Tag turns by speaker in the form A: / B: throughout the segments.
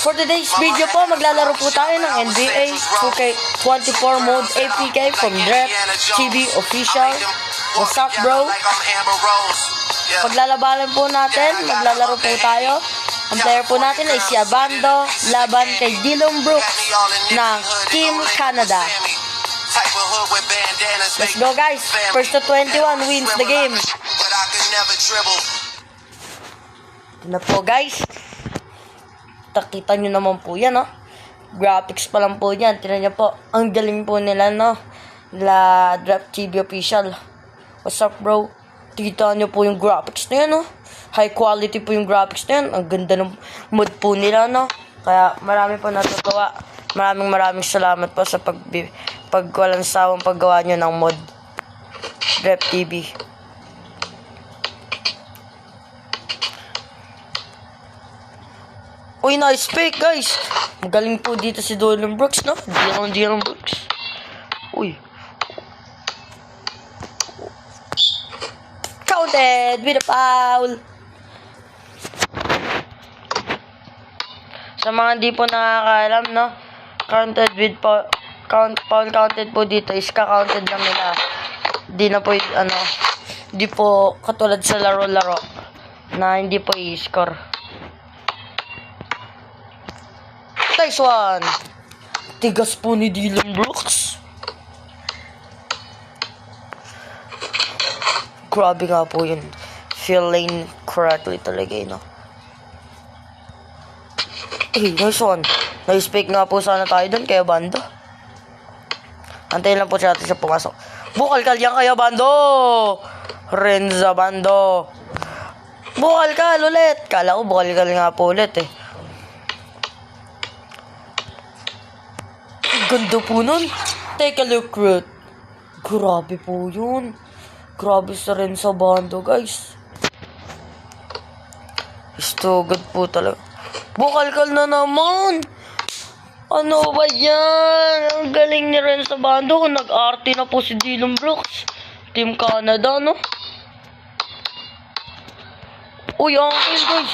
A: For today's video po, maglalaro po tayo ng NBA 2K24 mode APK from Rep TV Official. What's up, bro? Paglalabanan po natin, maglalaro po tayo. Ang player po natin ay si Abando, laban kay Dylan Brooks ng Team Canada. Let's go, guys. First to 21 wins the game. Ito na po, guys. Kita nyo naman po yan, no? Graphics pa lang po yan. Tignan nyo po. Ang galing po nila, no? La Draft TV Official. What's up, bro? Kita nyo po yung graphics na yan, no? High quality po yung graphics na yan. Ang ganda ng mood po nila, no? Kaya marami po natutuwa. Maraming salamat po sa walang sawang paggawa nyo ng mod Draft TV. Uy, nice pick, guys. Magaling po dito si Dylan Brooks, no? Dylan Brooks. Uy. Counted with a foul. Sa mga hindi po nakakaalam, no? Counted with foul counted po dito is ka-counted lang nila. Di na po, di po katulad sa laro-laro na hindi po i-score. Nice one! Tigas po ni Dylan Brooks. Grabe nga po yun. Fill lane correctly talaga yun, no? Hey, nice one. Nice pick nga po sana tayo dun kaya Bando. Antayin lang po siya natin siya pumasok. Bukal yan kaya Bando! Renza Bando. Bukal ulit. Kala ko bukal nga po ulit eh. Ganda po nun. Take a look, Ruth. Grabe po yun. Grabe sa rin sa Bando, guys. Isto good po talaga. Bukal na naman. Ano ba yan? Ang galing ni rin sa Bando. Nag-arte na po si Dylan Brooks. Team Canada, no? Uy, angkin, guys.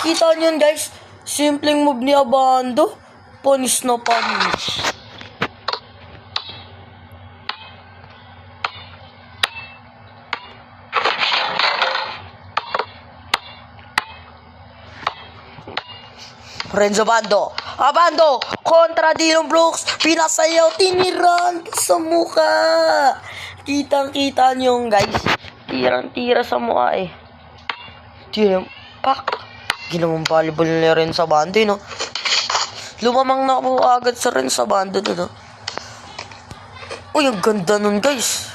A: Kita nyo, guys. Simpleng move ni Abando. Panis na panis. Renzo Abando kontra Dylan Brooks, pinasayaw, tiniran sa mukha. Kitang-kita nyo, guys. Tirang-tira sa mukha eh. Pak. Ginawang volleyball nila rin sa Abando, no? Lumamang na po agad sa rin sa Abando, no? Uy, ang ganda nun, guys.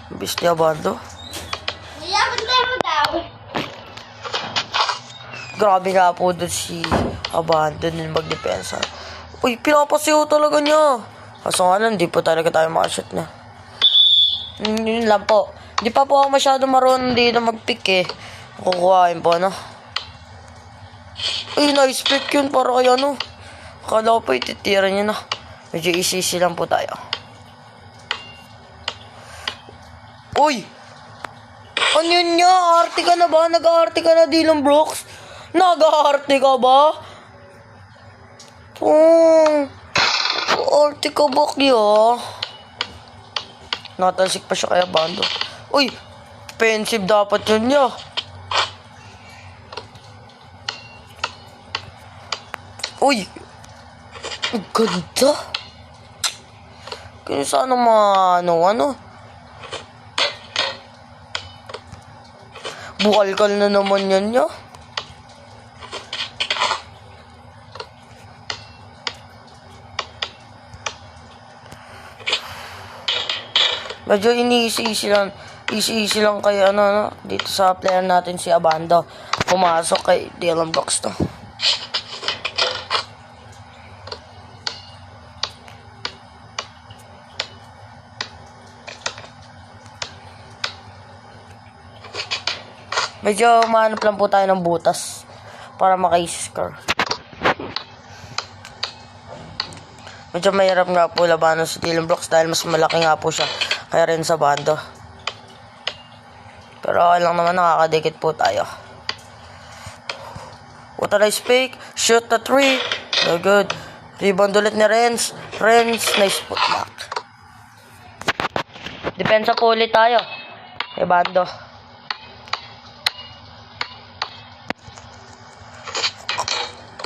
A: Bis ni Abando. Grabe nga po doon si Abando din magdepensa. Uy, pinapasiyo talaga niya. Kaso nga lang, di po talaga tayo makashoot na. Yun lang po. Di pa po ako masyado marunong dito mag-pick eh. Kukuhain po, no? Uy, nice pick yun para kay ano. Akala ko po ititira niya na. Medyo easy lang po tayo. Uy! Ano yun niya? Arte ka na ba? Nag-arte ka na, Dylan Brooks? Nag-arte ka ba? Arte ka ba kaya? Natalsik pa siya kaya Bando. Uy! Defensive dapat yun niya. Uy! Ang ganda! Kaya sana ano? Bukal na naman yan niya. Medyo easy lang kay dito sa player natin si Abando. Pumasok kay Dylan Brooks to. Medyo mahanap lang po tayo ng butas para maka-score. Medyo mahirap nga po labanan sa Dylan Brooks dahil mas malaki nga po siya kaya rin sa Bando. Pero okay lang naman, nakakadikit po tayo. What a nice fake. Shoot the 3. No good. Rebound ulit ni Renz. Nice putback. Depensa po ulit tayo. Kay Bando.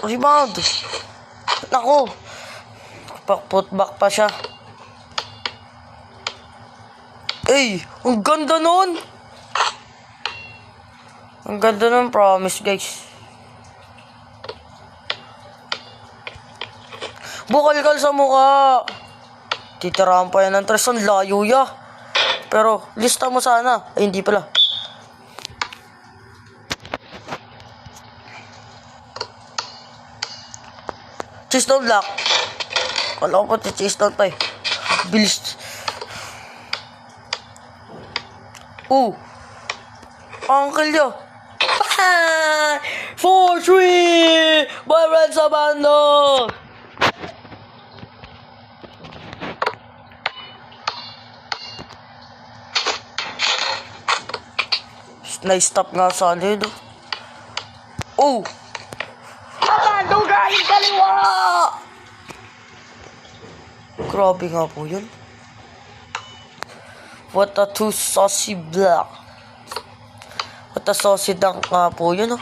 A: Rebound. Naku. Putback pa siya. Ang ganda nun. Ang ganda nun, promise, guys. Bukal-kal sa mukha. Titirahan pa yan ng tres. Ang layo ya. Pero, lista mo sana. Ay, hindi pala. Chase down lock. Kala ko pati chase down pa eh. Bilis. Uncle yo. 4-3! By Renzo Bando! Nice stop nga sa alid. Bando galing kaliwa! Grabe nga po yun. What a two saucy block. What a saucy dunk nga po yun.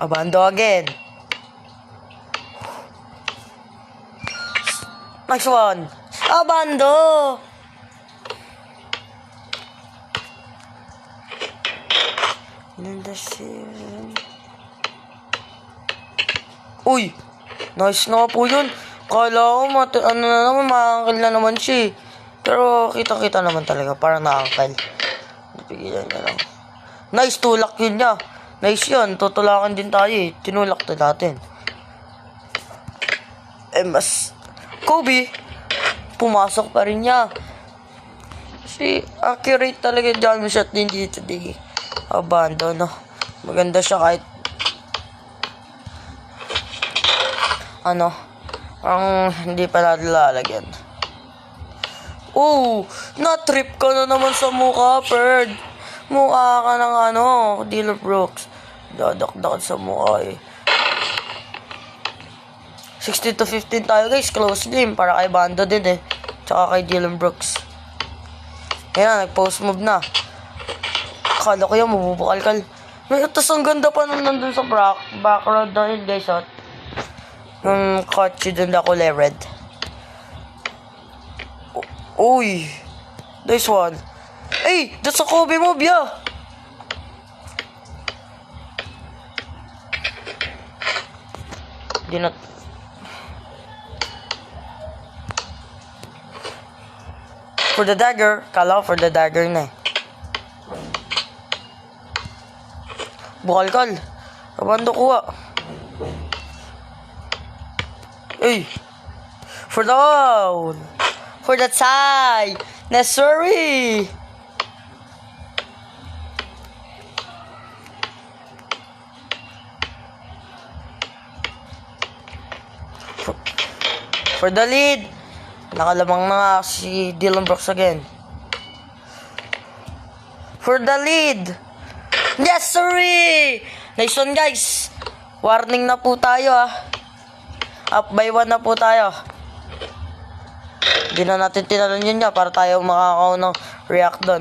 A: Bando again. Nice one. Bando! Nice nga po yun. Kala ko makakal na naman siya. Pero kita-kita naman talaga. Parang nakakal. Pigilan niya lang. Nice, tulak yun niya. Nice yun. Tutulakan din tayo eh. Tinulak na natin. Mas Kobe, pumasok pa rin niya. Accurate talaga yung jump shot din dito. Bando, no? Maganda siya kahit hindi pa lalagyan. Na-trip ka na naman sa mukha, Bird. Mukha ka ng Dillon Brooks. Dadakdakan sa mukha eh. 16-15 tayo guys, close game. Para kay Bando din eh. Tsaka kay Dillon Brooks. Ayan, nag-post move na. Akala ko yan, mabubukalkal. Tapos ang ganda pa nandun sa background na yun guys. Nung kotse dun ako red. Nice one. That's a Kobe move, yeah. For the dagger. Kala ko for the dagger na eh. Bukalkal. Kabando kuha. For the out. For the tie. Necessary. For the lead. Nakalamang na nga si Dillon Brooks again. For the lead. Yes, sorry! Nice one, guys. Warning na po tayo, Up by 1 na po tayo. Hindi na natin tinalan yun niya para tayo makakaunang react doon.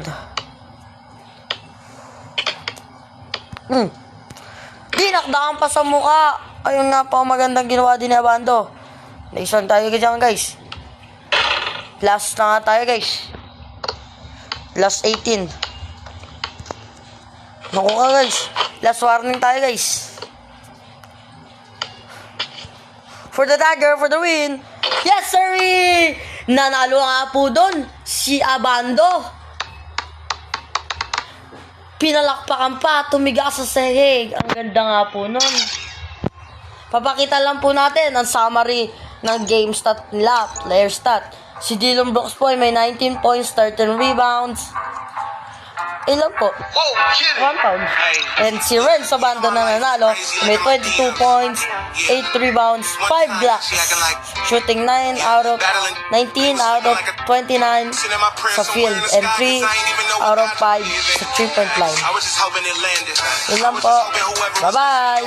A: Dinakdakan pa sa mukha. Ayun nga pa, magandang ginawa din ni Bando. Nice one tayo dyan, guys. Last na nga tayo, guys. Last 18. Naku ka, guys. Last warning tayo, guys. For the dagger, for the win. Yes, sir! Nanalo nga po doon si Bando. Pinalakpakan pa, tumiga sa sahig. Ang ganda nga po nun. Papakita lang po natin ang summary ng game stat nila, player stat. Si Dillon Brooks po ay may 19 points, 13 rebounds, Ilan po? 1 pound. And si Renzo Bando na nanalo. May 22 points, 8 rebounds, 5 blocks. Shooting 19 out of 29 sa field. And 3 out of 5 sa 3-point line. Yun lang po. Bye-bye!